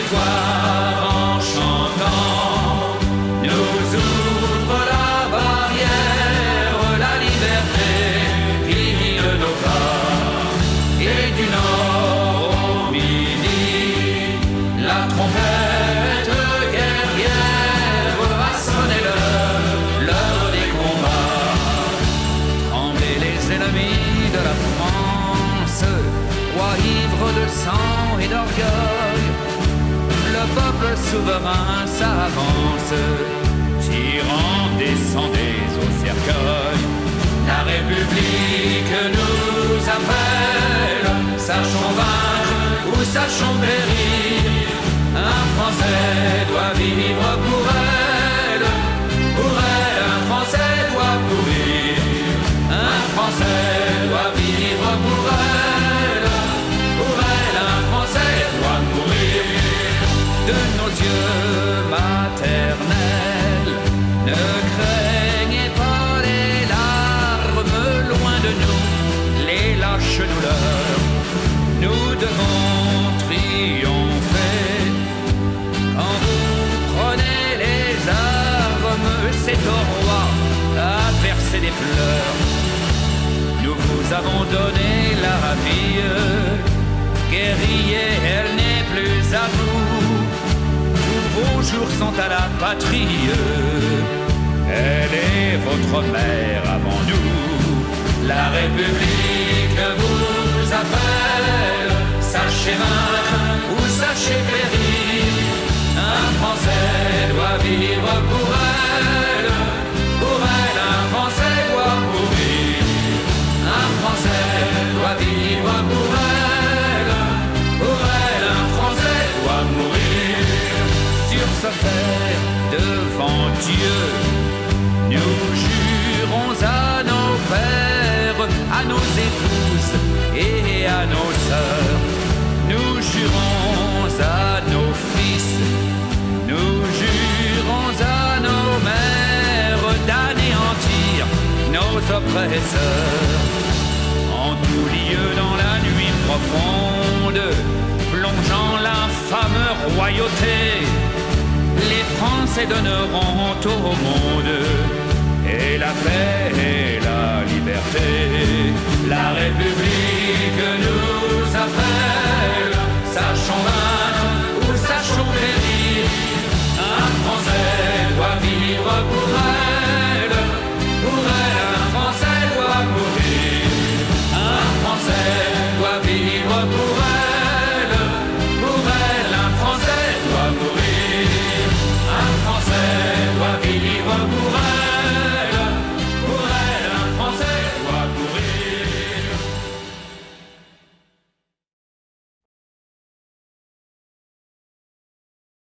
victoire en chantant nous ouvre la barrière, la liberté guide nos pas. Et du nord au midi, la trompette guerrière va sonner l'heure des combats. Trembler les ennemis de la France, roi ivre de sang et d'orgueil, le peuple souverain s'avance, tyran descendez au cercueil. La République nous appelle, sachons vaincre ou sachons périr. Un Français doit vivre pour elle, un Français doit mourir. Un Français doit vivre pour elle, un Français doit mourir. De nos yeux maternels, ne craignez pas les larmes, loin de nous les lâches douleurs. Nous devons triompher. Quand vous prenez les armes, c'est au roi à verser des pleurs. Nous vous avons donné la vie, guerrier, elle n'est plus à vous. Tous vos jours sont à la patrie, elle est votre mère avant nous. La République vous appelle, sachez vaincre ou sachez périr. Un Français doit vivre pour elle, un Français doit mourir. Un Français doit vivre pour elle, un Français doit mourir. Sur ce fait, devant Dieu, nous jurons à nos pères, à nos épouses et à nos sœurs. Nous jurons à nos fils, nous jurons à nos mères d'anéantir nos oppresseurs. En tout lieu dans la nuit profonde, plongeant l'infâme royauté, les Français donneront au monde et la paix et la